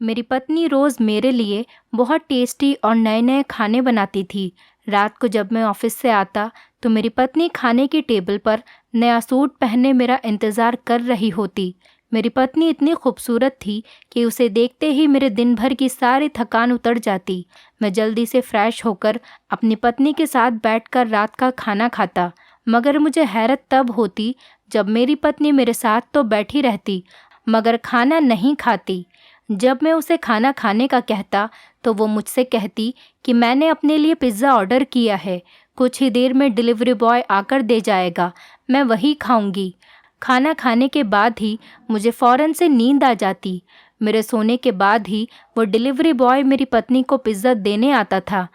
मेरी पत्नी रोज़ मेरे लिए बहुत टेस्टी और नए नए खाने बनाती थी। रात को जब मैं ऑफिस से आता तो मेरी पत्नी खाने की टेबल पर नया सूट पहने मेरा इंतज़ार कर रही होती। मेरी पत्नी इतनी खूबसूरत थी कि उसे देखते ही मेरे दिन भर की सारी थकान उतर जाती। मैं जल्दी से फ्रेश होकर अपनी पत्नी के साथ बैठकर रात का खाना खाता, मगर मुझे हैरत तब होती जब मेरी पत्नी मेरे साथ तो बैठी रहती मगर खाना नहीं खाती। जब मैं उसे खाना खाने का कहता तो वो मुझसे कहती कि मैंने अपने लिए पिज़्ज़ा ऑर्डर किया है, कुछ ही देर में डिलीवरी बॉय आकर दे जाएगा, मैं वही खाऊंगी। खाना खाने के बाद ही मुझे फ़ौरन से नींद आ जाती। मेरे सोने के बाद ही वो डिलीवरी बॉय मेरी पत्नी को पिज़्ज़ा देने आता था।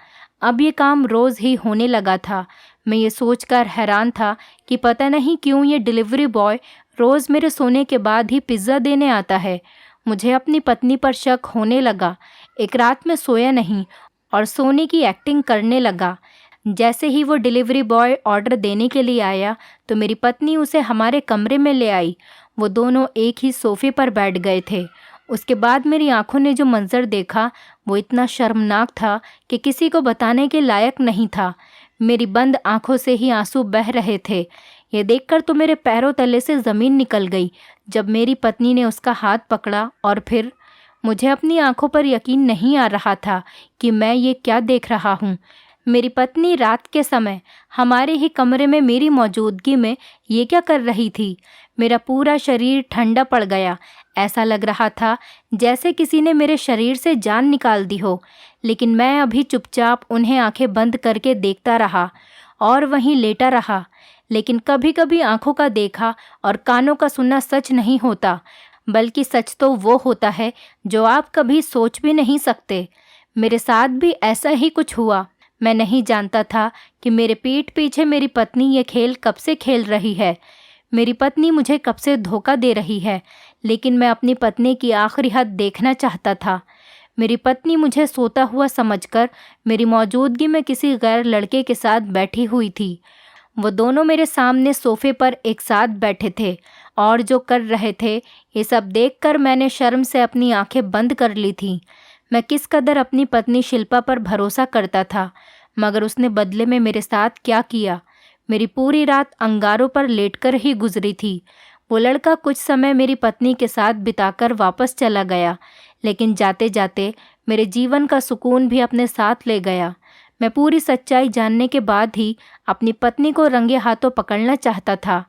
अब ये काम रोज़ ही होने लगा था। मैं ये सोचकर हैरान था कि पता नहीं क्यों ये डिलीवरी बॉय रोज़ मेरे सोने के बाद ही पिज़्ज़ा देने आता है। मुझे अपनी पत्नी पर शक होने लगा। एक रात मैं सोया नहीं और सोने की एक्टिंग करने लगा। जैसे ही वो डिलीवरी बॉय ऑर्डर देने के लिए आया तो मेरी पत्नी उसे हमारे कमरे में ले आई। वो दोनों एक ही सोफ़े पर बैठ गए थे। उसके बाद मेरी आंखों ने जो मंजर देखा वो इतना शर्मनाक था कि किसी को बताने के लायक नहीं था। मेरी बंद आंखों से ही आंसू बह रहे थे। ये देखकर तो मेरे पैरों तले से ज़मीन निकल गई जब मेरी पत्नी ने उसका हाथ पकड़ा और फिर मुझे अपनी आंखों पर यकीन नहीं आ रहा था कि मैं ये क्या देख रहा हूँ। मेरी पत्नी रात के समय हमारे ही कमरे में मेरी मौजूदगी में ये क्या कर रही थी। मेरा पूरा शरीर ठंडा पड़ गया। ऐसा लग रहा था जैसे किसी ने मेरे शरीर से जान निकाल दी हो। लेकिन मैं अभी चुपचाप उन्हें आंखें बंद करके देखता रहा और वहीं लेटा रहा। लेकिन कभी कभी आंखों का देखा और कानों का सुनना सच नहीं होता, बल्कि सच तो वो होता है जो आप कभी सोच भी नहीं सकते। मेरे साथ भी ऐसा ही कुछ हुआ। मैं नहीं जानता था कि मेरे पीठ पीछे मेरी पत्नी ये खेल कब से खेल रही है। मेरी पत्नी मुझे कब से धोखा दे रही है, लेकिन मैं अपनी पत्नी की आखिरी हद देखना चाहता था। मेरी पत्नी मुझे सोता हुआ समझकर मेरी मौजूदगी में किसी गैर लड़के के साथ बैठी हुई थी। वो दोनों मेरे सामने सोफे पर एक साथ बैठे थे और जो कर रहे थे ये सब देखकर मैंने शर्म से अपनी आंखें बंद कर ली थीं। मैं किस कदर अपनी पत्नी शिल्पा पर भरोसा करता था, मगर उसने बदले में मेरे साथ क्या किया। मेरी पूरी रात अंगारों पर लेटकर ही गुजरी थी। वो लड़का कुछ समय मेरी पत्नी के साथ बिताकर वापस चला गया, लेकिन जाते जाते मेरे जीवन का सुकून भी अपने साथ ले गया। मैं पूरी सच्चाई जानने के बाद ही अपनी पत्नी को रंगे हाथों पकड़ना चाहता था।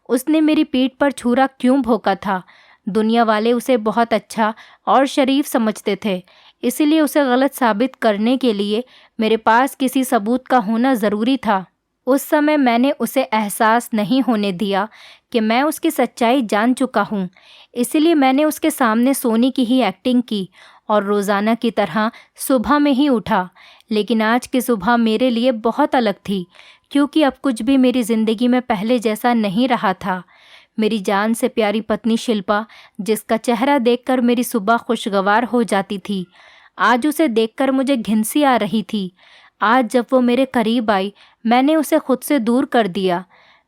उसने मेरी पीठ पर छुरा क्यों भोंका था? दुनिया वाले उसे बहुत अच्छा और शरीफ समझते थे, इसीलिए उसे गलत साबित करने के लिए मेरे पास किसी सबूत का होना ज़रूरी था। उस समय मैंने उसे एहसास नहीं होने दिया कि मैं उसकी सच्चाई जान चुका हूँ। इसलिए मैंने उसके सामने सोने की ही एक्टिंग की और रोज़ाना की तरह सुबह में ही उठा। लेकिन आज की सुबह मेरे लिए बहुत अलग थी, क्योंकि अब कुछ भी मेरी ज़िंदगी में पहले जैसा नहीं रहा था। मेरी जान से प्यारी पत्नी शिल्पा, जिसका चेहरा देखकर मेरी सुबह खुशगवार हो जाती थी, आज उसे देखकर मुझे घिन सी आ रही थी। आज जब वो मेरे करीब आई, मैंने उसे खुद से दूर कर दिया।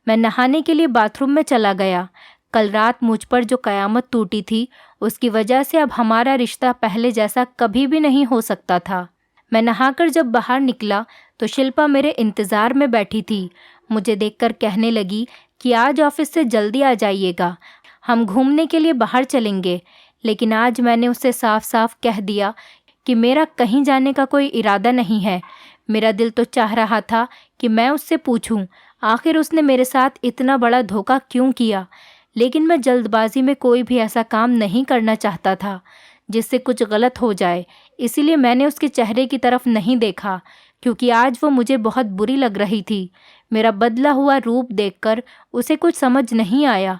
मैं नहाने के लिए बाथरूम में चला गया। कल रात मुझ पर जो कयामत टूटी थी, उसकी वजह से अब हमारा रिश्ता पहले जैसा कभी भी नहीं हो सकता था। मैं नहाकर जब बाहर निकला तो शिल्पा मेरे इंतज़ार में बैठी थी। मुझे देखकर कहने लगी कि आज ऑफिस से जल्दी आ जाइएगा, हम घूमने के लिए बाहर चलेंगे। लेकिन आज मैंने उससे साफ साफ कह दिया कि मेरा कहीं जाने का कोई इरादा नहीं है। मेरा दिल तो चाह रहा था कि मैं उससे पूछूं, आखिर उसने मेरे साथ इतना बड़ा धोखा क्यों किया। लेकिन मैं जल्दबाजी में कोई भी ऐसा काम नहीं करना चाहता था जिससे कुछ गलत हो जाए। इसीलिए मैंने उसके चेहरे की तरफ नहीं देखा, क्योंकि आज वो मुझे बहुत बुरी लग रही थी। मेरा बदला हुआ रूप देखकर उसे कुछ समझ नहीं आया,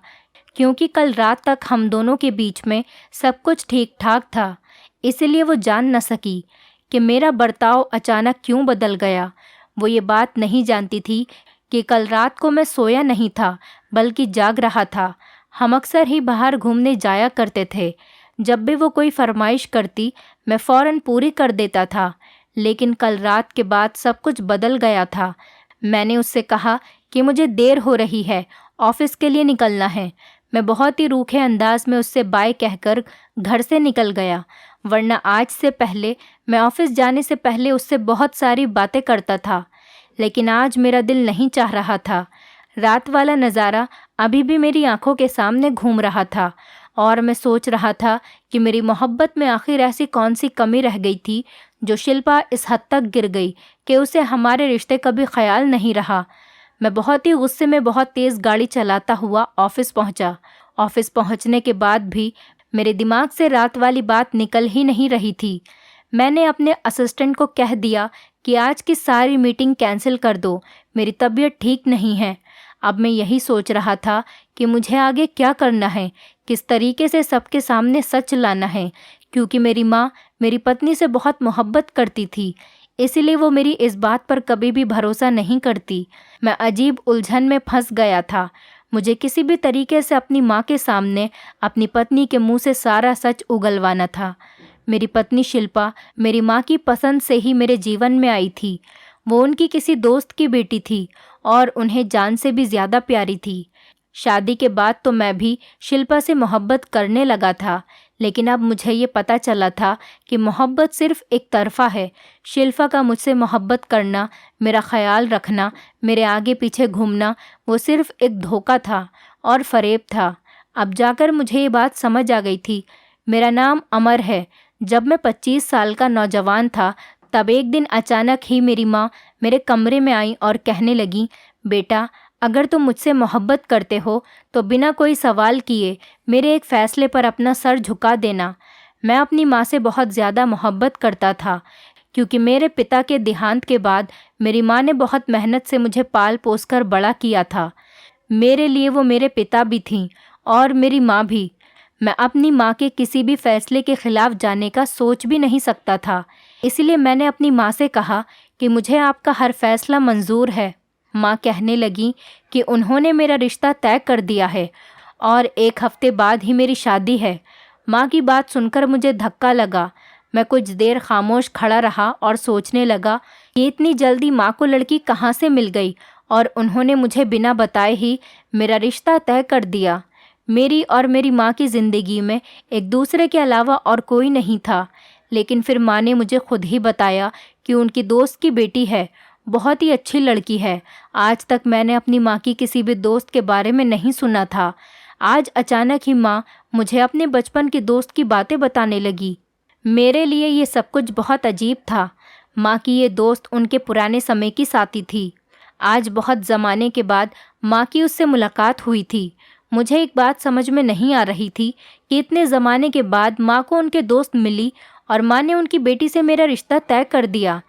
क्योंकि कल रात तक हम दोनों के बीच में सब कुछ ठीक ठाक था। इसलिए वो जान न सकी कि मेरा बर्ताव अचानक क्यों बदल गया। वो ये बात नहीं जानती थी कि कल रात को मैं सोया नहीं था, बल्कि जाग रहा था। हम अक्सर ही बाहर घूमने जाया करते थे। जब भी वो कोई फरमाइश करती, मैं फ़ौरन पूरी कर देता था। लेकिन कल रात के बाद सब कुछ बदल गया था। मैंने उससे कहा कि मुझे देर हो रही है, ऑफिस के लिए निकलना है। मैं बहुत ही रूखे अंदाज में उससे बाय कहकर घर से निकल गया, वरना आज से पहले मैं ऑफिस जाने से पहले उससे बहुत सारी बातें करता था। लेकिन आज मेरा दिल नहीं चाह रहा था। रात वाला नज़ारा अभी भी मेरी आंखों के सामने घूम रहा था और मैं सोच रहा था कि मेरी मोहब्बत में आखिर ऐसी कौन सी कमी रह गई थी जो शिल्पा इस हद तक गिर गई कि उसे हमारे रिश्ते का भी ख्याल नहीं रहा। मैं बहुत ही गुस्से में बहुत तेज़ गाड़ी चलाता हुआ ऑफिस पहुंचा। ऑफिस पहुंचने के बाद भी मेरे दिमाग से रात वाली बात निकल ही नहीं रही थी। मैंने अपने असिस्टेंट को कह दिया कि आज की सारी मीटिंग कैंसिल कर दो, मेरी तबीयत ठीक नहीं है। अब मैं यही सोच रहा था कि मुझे आगे क्या करना है, किस तरीके से सबके सामने सच लाना है, क्योंकि मेरी माँ मेरी पत्नी से बहुत मोहब्बत करती थी, इसलिए वो मेरी इस बात पर कभी भी भरोसा नहीं करती। मैं अजीब उलझन में फंस गया था। मुझे किसी भी तरीके से अपनी माँ के सामने अपनी पत्नी के मुंह से सारा सच उगलवाना था। मेरी पत्नी शिल्पा मेरी माँ की पसंद से ही मेरे जीवन में आई थी। वो उनकी किसी दोस्त की बेटी थी और उन्हें जान से भी ज़्यादा प्यारी थी। शादी के बाद तो मैं भी शिल्पा से मोहब्बत करने लगा था, लेकिन अब मुझे ये पता चला था कि मोहब्बत सिर्फ एक तरफ़ा है। शिल्पा का मुझसे मोहब्बत करना, मेरा ख्याल रखना, मेरे आगे पीछे घूमना, वो सिर्फ एक धोखा था और फ़रेब था। अब जाकर मुझे ये बात समझ आ गई थी। मेरा नाम अमर है। जब मैं 25 साल का नौजवान था, तब एक दिन अचानक ही मेरी माँ मेरे कमरे में आई और कहने लगी, बेटा, अगर तुम मुझसे मोहब्बत करते हो तो बिना कोई सवाल किए मेरे एक फ़ैसले पर अपना सर झुका देना। मैं अपनी माँ से बहुत ज़्यादा मोहब्बत करता था, क्योंकि मेरे पिता के देहांत के बाद मेरी माँ ने बहुत मेहनत से मुझे पाल पोस कर बड़ा किया था। मेरे लिए वो मेरे पिता भी थीं और मेरी माँ भी। मैं अपनी माँ के किसी भी फैसले के खिलाफ जाने का सोच भी नहीं सकता था। इसलिए मैंने अपनी माँ से कहा कि मुझे आपका हर फैसला मंजूर है। माँ कहने लगी कि उन्होंने मेरा रिश्ता तय कर दिया है और 1 हफ्ते बाद ही मेरी शादी है। माँ की बात सुनकर मुझे धक्का लगा। मैं कुछ देर खामोश खड़ा रहा और सोचने लगा कि इतनी जल्दी माँ को लड़की कहाँ से मिल गई और उन्होंने मुझे बिना बताए ही मेरा रिश्ता तय कर दिया। मेरी और मेरी माँ की ज़िंदगी में एक दूसरे के अलावा और कोई नहीं था। लेकिन फिर माँ ने मुझे खुद ही बताया कि उनकी दोस्त की बेटी है, बहुत ही अच्छी लड़की है। आज तक मैंने अपनी माँ की किसी भी दोस्त के बारे में नहीं सुना था। आज अचानक ही माँ मुझे अपने बचपन की दोस्त की बातें बताने लगी। मेरे लिए ये सब कुछ बहुत अजीब था। माँ की ये दोस्त उनके पुराने समय की साथी थी। आज बहुत ज़माने के बाद माँ की उससे मुलाकात हुई थी। मुझे एक बात समझ में नहीं आ रही थी कि इतने ज़माने के बाद माँ को उनके दोस्त मिली और माँ ने उनकी बेटी से मेरा रिश्ता तय कर दिया।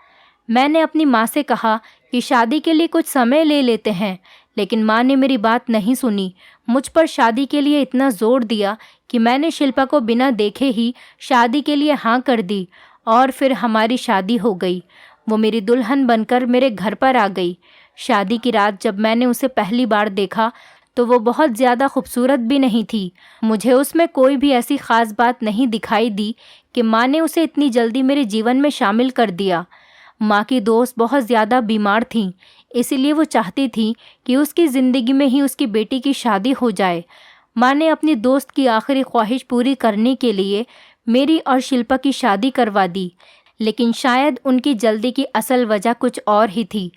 मैंने अपनी माँ से कहा कि शादी के लिए कुछ समय ले लेते हैं, लेकिन माँ ने मेरी बात नहीं सुनी। मुझ पर शादी के लिए इतना ज़ोर दिया कि मैंने शिल्पा को बिना देखे ही शादी के लिए हाँ कर दी और फिर हमारी शादी हो गई। वो मेरी दुल्हन बनकर मेरे घर पर आ गई। शादी की रात जब मैंने उसे पहली बार देखा तो वो बहुत ज़्यादा खूबसूरत भी नहीं थी। मुझे उसमें कोई भी ऐसी ख़ास बात नहीं दिखाई दी कि माँ ने उसे इतनी जल्दी मेरे जीवन में शामिल कर दिया। माँ की दोस्त बहुत ज़्यादा बीमार थीं, इसीलिए वो चाहती थी कि उसकी ज़िंदगी में ही उसकी बेटी की शादी हो जाए। माँ ने अपनी दोस्त की आखिरी ख्वाहिश पूरी करने के लिए मेरी और शिल्पा की शादी करवा दी, लेकिन शायद उनकी जल्दी की असल वजह कुछ और ही थी,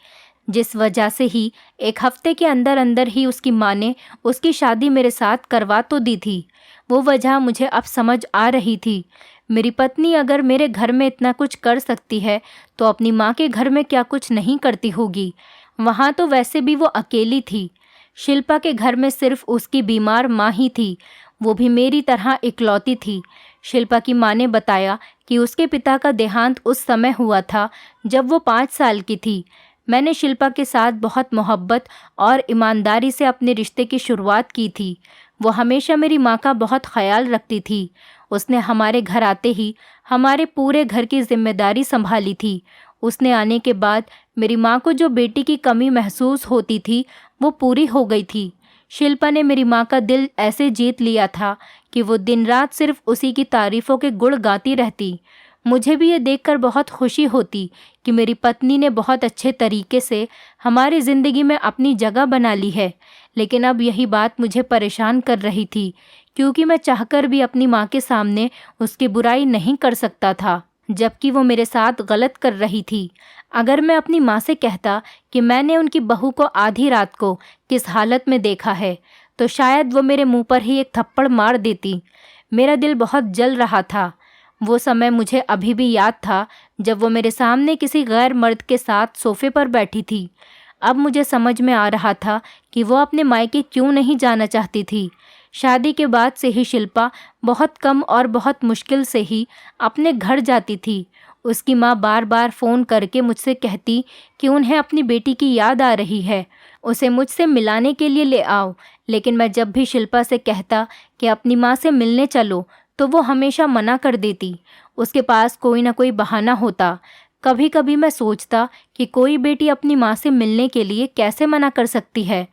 जिस वजह से ही 1 हफ्ते के अंदर अंदर ही उसकी माँ ने उसकी शादी मेरे साथ करवा तो दी थी। वो वजह मुझे अब समझ आ रही थी। मेरी पत्नी अगर मेरे घर में इतना कुछ कर सकती है तो अपनी माँ के घर में क्या कुछ नहीं करती होगी। वहाँ तो वैसे भी वो अकेली थी। शिल्पा के घर में सिर्फ उसकी बीमार माँ ही थी, वो भी मेरी तरह इकलौती थी। शिल्पा की माँ ने बताया कि उसके पिता का देहांत उस समय हुआ था जब वो 5 साल की थी। मैंने शिल्पा के साथ बहुत मोहब्बत और ईमानदारी से अपने रिश्ते की शुरुआत की थी। वो हमेशा मेरी माँ का बहुत ख्याल रखती थी। उसने हमारे घर आते ही हमारे पूरे घर की जिम्मेदारी संभाली थी। उसने आने के बाद मेरी माँ को जो बेटी की कमी महसूस होती थी वो पूरी हो गई थी। शिल्पा ने मेरी माँ का दिल ऐसे जीत लिया था कि वो दिन रात सिर्फ उसी की तारीफ़ों के गुण गाती रहती। मुझे भी ये देखकर बहुत खुशी होती कि मेरी पत्नी ने बहुत अच्छे तरीके से हमारी ज़िंदगी में अपनी जगह बना ली है। लेकिन अब यही बात मुझे परेशान कर रही थी, क्योंकि मैं चाहकर भी अपनी माँ के सामने उसकी बुराई नहीं कर सकता था, जबकि वो मेरे साथ गलत कर रही थी। अगर मैं अपनी माँ से कहता कि मैंने उनकी बहू को आधी रात को किस हालत में देखा है, तो शायद वो मेरे मुंह पर ही एक थप्पड़ मार देती। मेरा दिल बहुत जल रहा था। वो समय मुझे अभी भी याद था जब वो मेरे सामने किसी गैर मर्द के साथ सोफे पर बैठी थी। अब मुझे समझ में आ रहा था कि वो अपने मायके क्यों नहीं जाना चाहती थी। शादी के बाद से ही शिल्पा बहुत कम और बहुत मुश्किल से ही अपने घर जाती थी। उसकी माँ बार बार फ़ोन करके मुझसे कहती कि उन्हें अपनी बेटी की याद आ रही है, उसे मुझसे मिलाने के लिए ले आओ। लेकिन मैं जब भी शिल्पा से कहता कि अपनी माँ से मिलने चलो, तो वो हमेशा मना कर देती। उसके पास कोई ना कोई बहाना होता। कभी कभी मैं सोचता कि कोई बेटी अपनी माँ से मिलने के लिए कैसे मना कर सकती है।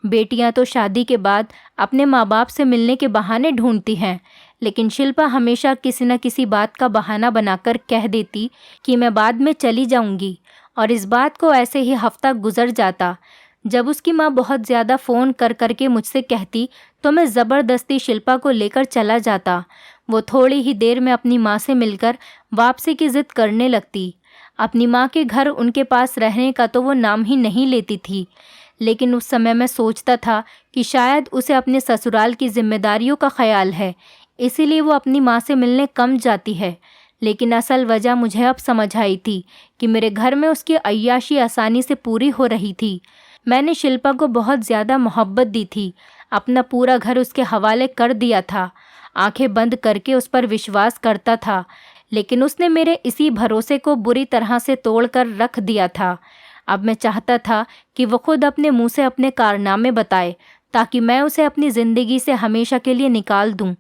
बेटियां तो शादी के बाद अपने माँ बाप से मिलने के बहाने ढूंढती हैं, लेकिन शिल्पा हमेशा किसी न किसी बात का बहाना बनाकर कह देती कि मैं बाद में चली जाऊंगी, और इस बात को ऐसे ही हफ्ता गुजर जाता। जब उसकी माँ बहुत ज़्यादा फ़ोन कर करके मुझसे कहती, तो मैं ज़बरदस्ती शिल्पा को लेकर चला जाता। वो थोड़ी ही देर में अपनी माँ से मिलकर वापसी की ज़िद करने लगती। अपनी माँ के घर उनके पास रहने का तो वो नाम ही नहीं लेती थी, लेकिन उस समय मैं सोचता था कि शायद उसे अपने ससुराल की जिम्मेदारियों का ख्याल है, इसीलिए वो अपनी माँ से मिलने कम जाती है। लेकिन असल वजह मुझे अब समझ आई थी कि मेरे घर में उसकी अय्याशी आसानी से पूरी हो रही थी। मैंने शिल्पा को बहुत ज़्यादा मोहब्बत दी थी, अपना पूरा घर उसके हवाले कर दिया था, आंखें बंद करके उस पर विश्वास करता था, लेकिन उसने मेरे इसी भरोसे को बुरी तरह से तोड़कर रख दिया था। अब मैं चाहता था कि वो खुद अपने मुंह से अपने कारनामे बताए, ताकि मैं उसे अपनी ज़िंदगी से हमेशा के लिए निकाल दूं।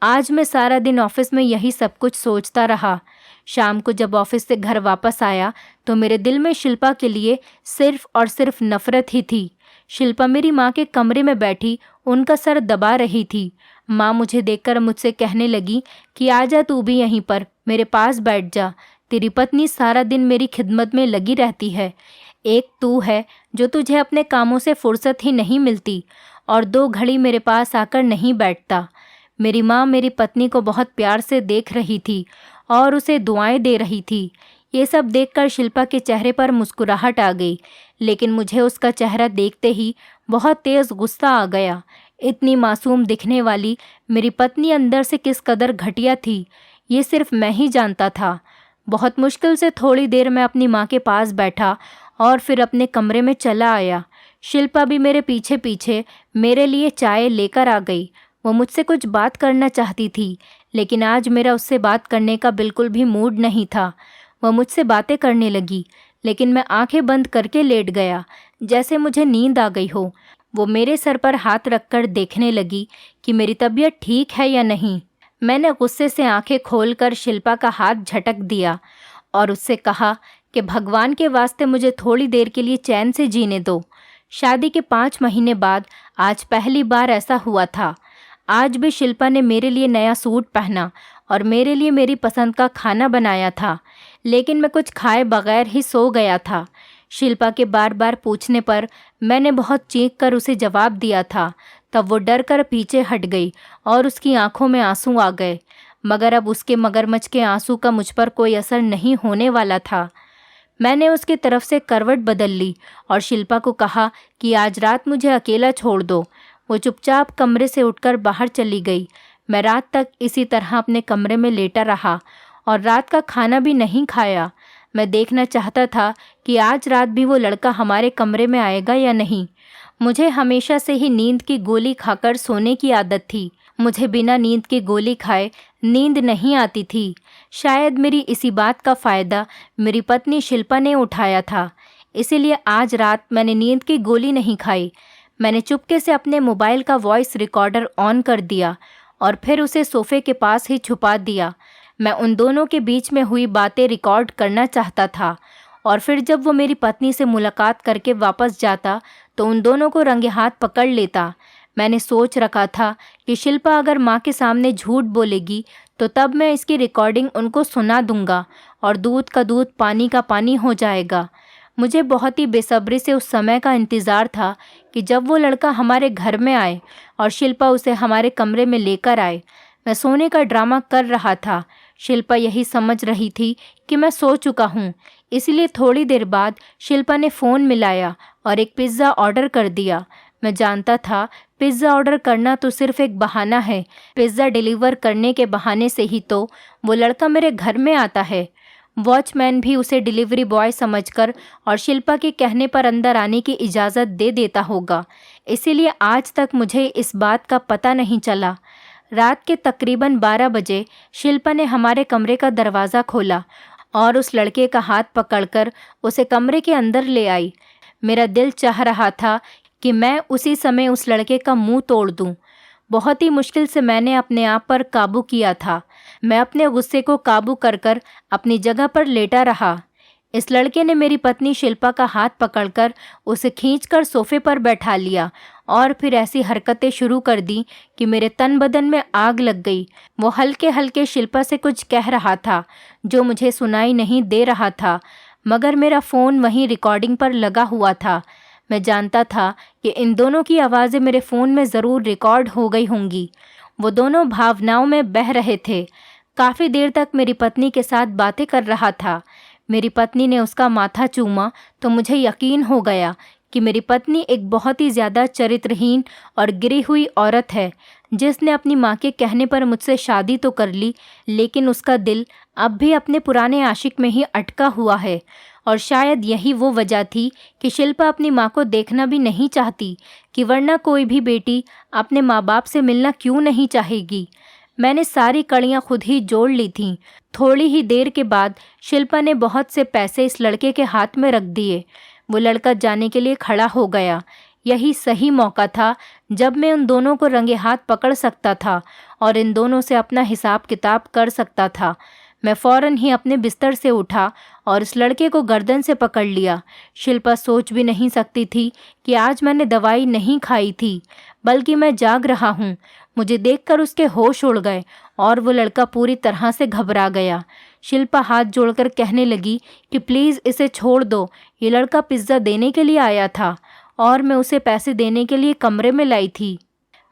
आज मैं सारा दिन ऑफिस में यही सब कुछ सोचता रहा। शाम को जब ऑफिस से घर वापस आया, तो मेरे दिल में शिल्पा के लिए सिर्फ और सिर्फ नफरत ही थी। शिल्पा मेरी माँ के कमरे में बैठी उनका सर दबा रही थी। माँ मुझे देखकर मुझसे कहने लगी कि आजा तू भी यहीं पर मेरे पास बैठ जा। तेरी पत्नी सारा दिन मेरी खिदमत में लगी रहती है। एक तू है जो तुझे अपने कामों से फुर्सत ही नहीं मिलती, और 2 घड़ी मेरे पास आकर नहीं बैठता। मेरी माँ मेरी पत्नी को बहुत प्यार से देख रही थी और उसे दुआएं दे रही थी। ये सब देखकर शिल्पा के चेहरे पर मुस्कुराहट आ गई, लेकिन मुझे उसका चेहरा देखते ही बहुत तेज़ गुस्सा आ गया। इतनी मासूम दिखने वाली मेरी पत्नी अंदर से किस कदर घटिया थी, ये सिर्फ मैं ही जानता था। बहुत मुश्किल से थोड़ी देर मैं अपनी माँ के पास बैठा और फिर अपने कमरे में चला आया। शिल्पा भी मेरे पीछे पीछे मेरे लिए चाय लेकर आ गई। वो मुझसे कुछ बात करना चाहती थी, लेकिन आज मेरा उससे बात करने का बिल्कुल भी मूड नहीं था। वह मुझसे बातें करने लगी, लेकिन मैं आंखें बंद करके लेट गया, जैसे मुझे नींद आ गई हो। वो मेरे सर पर हाथ रखकर देखने लगी कि मेरी तबीयत ठीक है या नहीं। मैंने गुस्से से आंखें खोलकर शिल्पा का हाथ झटक दिया और उससे कहा कि भगवान के वास्ते मुझे थोड़ी देर के लिए चैन से जीने दो। शादी के 5 महीने बाद आज पहली बार ऐसा हुआ था। आज भी शिल्पा ने मेरे लिए नया सूट पहना और मेरे लिए मेरी पसंद का खाना बनाया था, लेकिन मैं कुछ खाए बगैर ही सो गया था। शिल्पा के बार बार पूछने पर मैंने बहुत चीख कर उसे जवाब दिया था। तब वो डर कर पीछे हट गई और उसकी आंखों में आंसू आ गए, मगर अब उसके मगरमच्छ के आंसू का मुझ पर कोई असर नहीं होने वाला था। मैंने उसकी तरफ से करवट बदल ली और शिल्पा को कहा कि आज रात मुझे अकेला छोड़ दो। वो चुपचाप कमरे से उठकर बाहर चली गई। मैं रात तक इसी तरह अपने कमरे में लेटा रहा और रात का खाना भी नहीं खाया। मैं देखना चाहता था कि आज रात भी वो लड़का हमारे कमरे में आएगा या नहीं। मुझे हमेशा से ही नींद की गोली खाकर सोने की आदत थी। मुझे बिना नींद की गोली खाए नींद नहीं आती थी। शायद मेरी इसी बात का फ़ायदा मेरी पत्नी शिल्पा ने उठाया था, इसीलिए आज रात मैंने नींद की गोली नहीं खाई। मैंने चुपके से अपने मोबाइल का वॉइस रिकॉर्डर ऑन कर दिया और फिर उसे सोफे के पास ही छुपा दिया। मैं उन दोनों के बीच में हुई बातें रिकॉर्ड करना चाहता था, और फिर जब वो मेरी पत्नी से मुलाकात करके वापस जाता तो उन दोनों को रंगे हाथ पकड़ लेता। मैंने सोच रखा था कि शिल्पा अगर माँ के सामने झूठ बोलेगी तो तब मैं इसकी रिकॉर्डिंग उनको सुना दूंगा और दूध का दूध पानी का पानी हो जाएगा। मुझे बहुत ही बेसब्री से उस समय का इंतज़ार था कि जब वो लड़का हमारे घर में आए और शिल्पा उसे हमारे कमरे में लेकर आए। मैं सोने का ड्रामा कर रहा था। शिल्पा यही समझ रही थी कि मैं सो चुका हूँ, इसलिए थोड़ी देर बाद शिल्पा ने फ़ोन मिलाया और एक पिज़्ज़ा ऑर्डर कर दिया। मैं जानता था पिज़्ज़ा ऑर्डर करना तो सिर्फ एक बहाना है। पिज़्ज़ा डिलीवर करने के बहाने से ही तो वो लड़का मेरे घर में आता है। वॉचमैन भी उसे डिलीवरी बॉय समझकर और शिल्पा के कहने पर अंदर आने की इजाज़त दे देता होगा। इसीलिए आज तक मुझे इस बात का पता नहीं चला। रात के तकरीबन 12 बजे शिल्पा ने हमारे कमरे का दरवाज़ा खोला और उस लड़के का हाथ पकड़कर उसे कमरे के अंदर ले आई। मेरा दिल चाह रहा था कि मैं उसी समय उस लड़के का मुंह तोड़ दूं। बहुत ही मुश्किल से मैंने अपने आप पर काबू किया था। मैं अपने गुस्से को काबू कर अपनी जगह पर लेटा रहा। इस लड़के ने मेरी पत्नी शिल्पा का हाथ पकड़कर उसे खींचकर सोफे पर बैठा लिया और फिर ऐसी हरकतें शुरू कर दी कि मेरे तन बदन में आग लग गई। वो हल्के हल्के शिल्पा से कुछ कह रहा था जो मुझे सुनाई नहीं दे रहा था, मगर मेरा फ़ोन वहीं रिकॉर्डिंग पर लगा हुआ था। मैं जानता था कि इन दोनों की आवाज़ें मेरे फ़ोन में ज़रूर रिकॉर्ड हो गई होंगी। वो दोनों भावनाओं में बह रहे थे। काफ़ी देर तक मेरी पत्नी के साथ बातें कर रहा था। मेरी पत्नी ने उसका माथा चूमा तो मुझे यकीन हो गया कि मेरी पत्नी एक बहुत ही ज़्यादा चरित्रहीन और गिरी हुई औरत है, जिसने अपनी माँ के कहने पर मुझसे शादी तो कर ली, लेकिन उसका दिल अब भी अपने पुराने आशिक में ही अटका हुआ है। और शायद यही वो वजह थी कि शिल्पा अपनी माँ को देखना भी नहीं चाहती, कि वरना कोई भी बेटी अपने माँ बाप से मिलना क्यों नहीं चाहेगी। मैंने सारी कड़ियाँ खुद ही जोड़ ली थीं। थोड़ी ही देर के बाद शिल्पा ने बहुत से पैसे इस लड़के के हाथ में रख दिए। वो लड़का जाने के लिए खड़ा हो गया। यही सही मौका था जब मैं उन दोनों को रंगे हाथ पकड़ सकता था और इन दोनों से अपना हिसाब किताब कर सकता था। मैं फ़ौरन ही अपने बिस्तर से उठा और इस लड़के को गर्दन से पकड़ लिया। शिल्पा सोच भी नहीं सकती थी कि आज मैंने दवाई नहीं खाई थी, बल्कि मैं जाग रहा हूँ। मुझे देखकर उसके होश उड़ गए और वो लड़का पूरी तरह से घबरा गया। शिल्पा हाथ जोड़कर कहने लगी कि प्लीज़ इसे छोड़ दो, ये लड़का पिज़्ज़ा देने के लिए आया था और मैं उसे पैसे देने के लिए कमरे में लाई थी।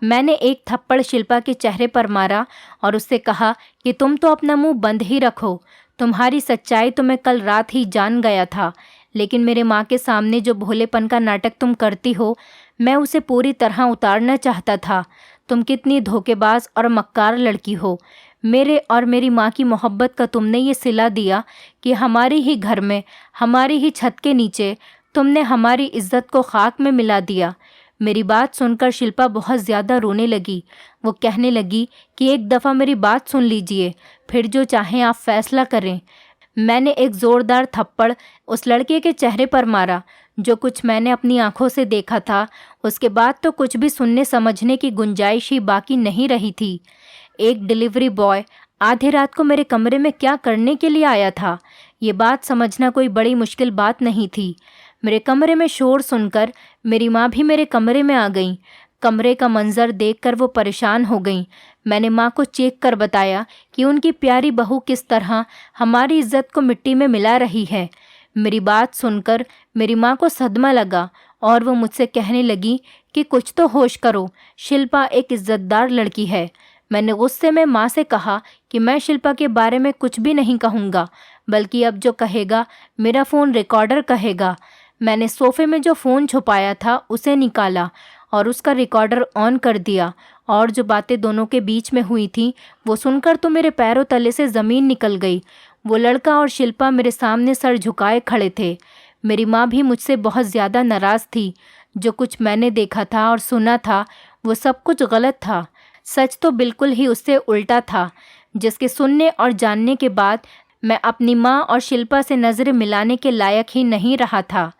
मैंने एक थप्पड़ शिल्पा के चेहरे पर मारा और उससे कहा कि तुम तो अपना मुंह बंद ही रखो। तुम्हारी सच्चाई तो मैं कल रात ही जान गया था, लेकिन मेरे माँ के सामने जो भोलेपन का नाटक तुम करती हो, मैं उसे पूरी तरह उतारना चाहता था। तुम कितनी धोखेबाज और मक्कार लड़की हो। मेरे और मेरी माँ की मोहब्बत का तुमने ये सिला दिया कि हमारे ही घर में, हमारी ही छत के नीचे तुमने हमारी इज्जत को खाक में मिला दिया। मेरी बात सुनकर शिल्पा बहुत ज़्यादा रोने लगी। वो कहने लगी कि एक दफ़ा मेरी बात सुन लीजिए, फिर जो चाहें आप फैसला करें। मैंने एक ज़ोरदार थप्पड़ उस लड़के के चेहरे पर मारा। जो कुछ मैंने अपनी आंखों से देखा था, उसके बाद तो कुछ भी सुनने समझने की गुंजाइश ही बाकी नहीं रही थी। एक डिलीवरी बॉय आधी रात को मेरे कमरे में क्या करने के लिए आया था, ये बात समझना कोई बड़ी मुश्किल बात नहीं थी। मेरे कमरे में शोर सुनकर मेरी माँ भी मेरे कमरे में आ गई। कमरे का मंजर देखकर वो परेशान हो गईं। मैंने माँ को चीख कर बताया कि उनकी प्यारी बहू किस तरह हमारी इज्जत को मिट्टी में मिला रही है। मेरी बात सुनकर मेरी माँ को सदमा लगा और वो मुझसे कहने लगी कि कुछ तो होश करो, शिल्पा एक इज्जतदार लड़की है। मैंने गुस्से में माँ से कहा कि मैं शिल्पा के बारे में कुछ भी नहीं कहूँगा, बल्कि अब जो कहेगा मेरा फ़ोन रिकॉर्डर कहेगा। मैंने सोफ़े में जो फ़ोन छुपाया था उसे निकाला और उसका रिकॉर्डर ऑन कर दिया, और जो बातें दोनों के बीच में हुई थी वो सुनकर तो मेरे पैरों तले से ज़मीन निकल गई। वो लड़का और शिल्पा मेरे सामने सर झुकाए खड़े थे। मेरी माँ भी मुझसे बहुत ज़्यादा नाराज़ थी। जो कुछ मैंने देखा था और सुना था वो सब कुछ गलत था। सच तो बिल्कुल ही उससे उल्टा था, जिसके सुनने और जानने के बाद मैं अपनी माँ और शिल्पा से नज़रें मिलाने के लायक ही नहीं रहा था।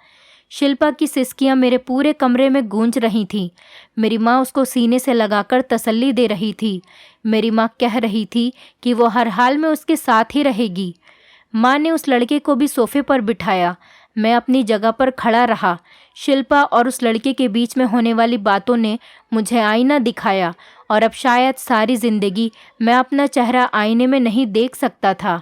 शिल्पा की सिसकियाँ मेरे पूरे कमरे में गूंज रही थीं। मेरी माँ उसको सीने से लगाकर तसल्ली दे रही थी। मेरी माँ कह रही थी कि वो हर हाल में उसके साथ ही रहेगी। माँ ने उस लड़के को भी सोफे पर बिठाया। मैं अपनी जगह पर खड़ा रहा। शिल्पा और उस लड़के के बीच में होने वाली बातों ने मुझे आईना दिखाया, और अब शायद सारी ज़िंदगी मैं अपना चेहरा आईने में नहीं देख सकता था।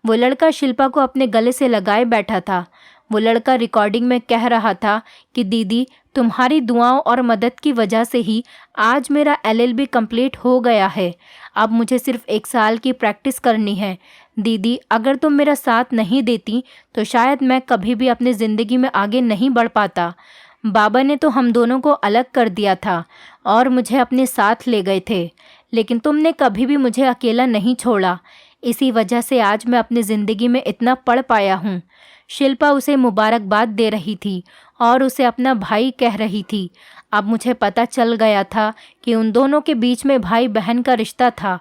वो लड़का शिल्पा को अपने गले से लगाए बैठा था। वो लड़का रिकॉर्डिंग में कह रहा था कि दीदी, तुम्हारी दुआओं और मदद की वजह से ही आज मेरा LLB कंप्लीट हो गया है। अब मुझे सिर्फ 1 साल की प्रैक्टिस करनी है। दीदी, अगर तुम मेरा साथ नहीं देती तो शायद मैं कभी भी अपनी ज़िंदगी में आगे नहीं बढ़ पाता। बाबा ने तो हम दोनों को अलग कर दिया था और मुझे अपने साथ ले गए थे, लेकिन तुमने कभी भी मुझे अकेला नहीं छोड़ा। इसी वजह से आज मैं अपनी ज़िंदगी में इतना पढ़ पाया हूँ। शिल्पा उसे मुबारकबाद दे रही थी और उसे अपना भाई कह रही थी। अब मुझे पता चल गया था कि उन दोनों के बीच में भाई बहन का रिश्ता था।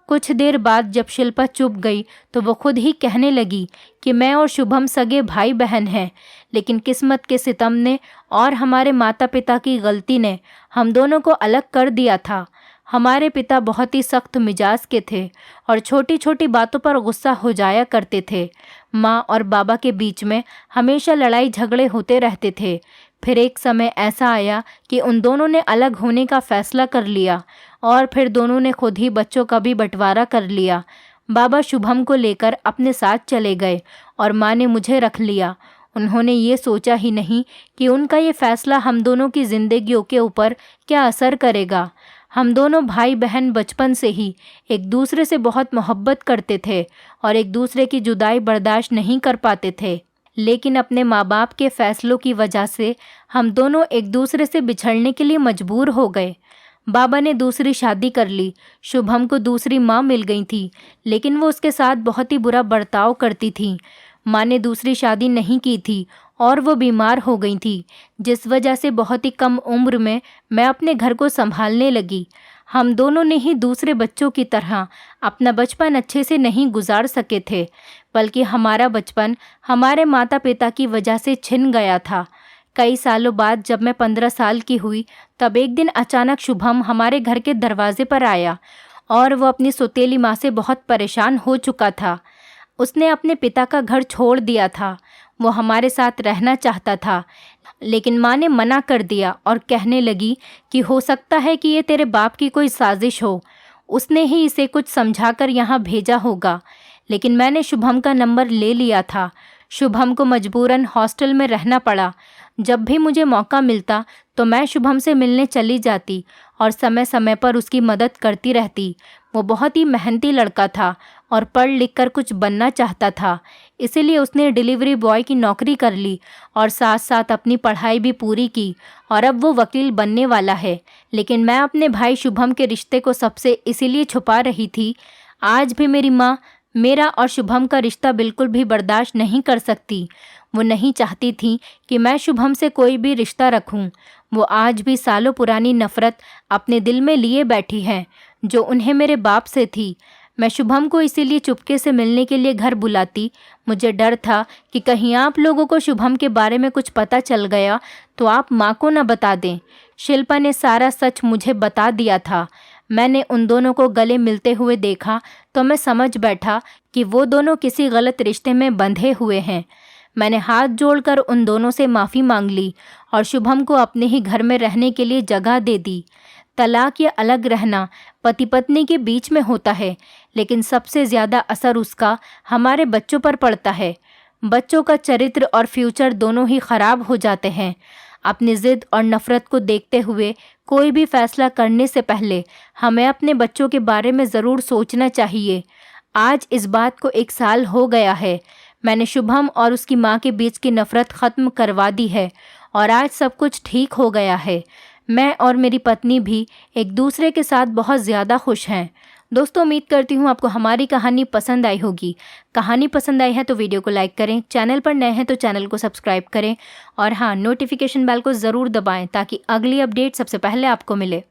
कुछ देर बाद जब शिल्पा चुप गई तो वो खुद ही कहने लगी कि मैं और शुभम सगे भाई बहन हैं, लेकिन किस्मत के सितम ने और हमारे माता पिता की गलती ने हम दोनों को अलग कर दिया था। हमारे पिता बहुत ही सख्त मिजाज के थे और छोटी छोटी बातों पर गुस्सा हो जाया करते थे। माँ और बाबा के बीच में हमेशा लड़ाई झगड़े होते रहते थे। फिर एक समय ऐसा आया कि उन दोनों ने अलग होने का फैसला कर लिया और फिर दोनों ने खुद ही बच्चों का भी बंटवारा कर लिया। बाबा शुभम को लेकर अपने साथ चले गए और माँ ने मुझे रख लिया। उन्होंने ये सोचा ही नहीं कि उनका ये फैसला हम दोनों की ज़िंदगियों के ऊपर क्या असर करेगा। हम दोनों भाई बहन बचपन से ही एक दूसरे से बहुत मोहब्बत करते थे और एक दूसरे की जुदाई बर्दाश्त नहीं कर पाते थे, लेकिन अपने माँ बाप के फैसलों की वजह से हम दोनों एक दूसरे से बिछड़ने के लिए मजबूर हो गए। बाबा ने दूसरी शादी कर ली। शुभम को दूसरी माँ मिल गई थी, लेकिन वो उसके साथ बहुत ही बुरा बर्ताव करती थी। माँ ने दूसरी शादी नहीं की थी और वो बीमार हो गई थी, जिस वजह से बहुत ही कम उम्र में मैं अपने घर को संभालने लगी। हम दोनों ने ही दूसरे बच्चों की तरह अपना बचपन अच्छे से नहीं गुजार सके थे, बल्कि हमारा बचपन हमारे माता पिता की वजह से छिन गया था। कई सालों बाद जब मैं 15 साल की हुई, तब एक दिन अचानक शुभम हमारे घर के दरवाजे पर आया और वो अपनी सौतेली माँ से बहुत परेशान हो चुका था। उसने अपने पिता का घर छोड़ दिया था। वो हमारे साथ रहना चाहता था, लेकिन माँ ने मना कर दिया और कहने लगी कि हो सकता है कि ये तेरे बाप की कोई साजिश हो, उसने ही इसे कुछ समझाकर यहाँ भेजा होगा। लेकिन मैंने शुभम का नंबर ले लिया था। शुभम को मजबूरन हॉस्टल में रहना पड़ा। जब भी मुझे मौका मिलता तो मैं शुभम से मिलने चली जाती और समय समय पर उसकी मदद करती रहती। वो बहुत ही मेहनती लड़का था और पढ़ लिख कर कुछ बनना चाहता था, इसीलिए उसने डिलीवरी बॉय की नौकरी कर ली और साथ साथ अपनी पढ़ाई भी पूरी की और अब वो वकील बनने वाला है। लेकिन मैं अपने भाई शुभम के रिश्ते को सबसे इसीलिए छुपा रही थी। आज भी मेरी माँ मेरा और शुभम का रिश्ता बिल्कुल भी बर्दाश्त नहीं कर सकती। वो नहीं चाहती थी कि मैं शुभम से कोई भी रिश्ता रखूं। वो आज भी सालों पुरानी नफ़रत अपने दिल में लिए बैठी है, जो उन्हें मेरे बाप से थी। मैं शुभम को इसीलिए चुपके से मिलने के लिए घर बुलाती। मुझे डर था कि कहीं आप लोगों को शुभम के बारे में कुछ पता चल गया तो आप माँ को न बता दें। शिल्पा ने सारा सच मुझे बता दिया था। मैंने उन दोनों को गले मिलते हुए देखा तो मैं समझ बैठा कि वो दोनों किसी गलत रिश्ते में बंधे हुए हैं। मैंने हाथ जोड़कर उन दोनों से माफ़ी मांग ली और शुभम को अपने ही घर में रहने के लिए जगह दे दी। तलाक या अलग रहना पति पत्नी के बीच में होता है, लेकिन सबसे ज़्यादा असर उसका हमारे बच्चों पर पड़ता है। बच्चों का चरित्र और फ्यूचर दोनों ही ख़राब हो जाते हैं। अपनी ज़िद और नफ़रत को देखते हुए कोई भी फ़ैसला करने से पहले हमें अपने बच्चों के बारे में ज़रूर सोचना चाहिए। आज इस बात को 1 साल हो गया है। मैंने शुभम और उसकी माँ के बीच की नफ़रत ख़त्म करवा दी है और आज सब कुछ ठीक हो गया है। मैं और मेरी पत्नी भी एक दूसरे के साथ बहुत ज़्यादा खुश हैं। दोस्तों, उम्मीद करती हूँ आपको हमारी कहानी पसंद आई होगी। कहानी पसंद आई है तो वीडियो को लाइक करें, चैनल पर नए हैं तो चैनल को सब्सक्राइब करें और हाँ, नोटिफिकेशन बेल को ज़रूर दबाएं ताकि अगली अपडेट सबसे पहले आपको मिले।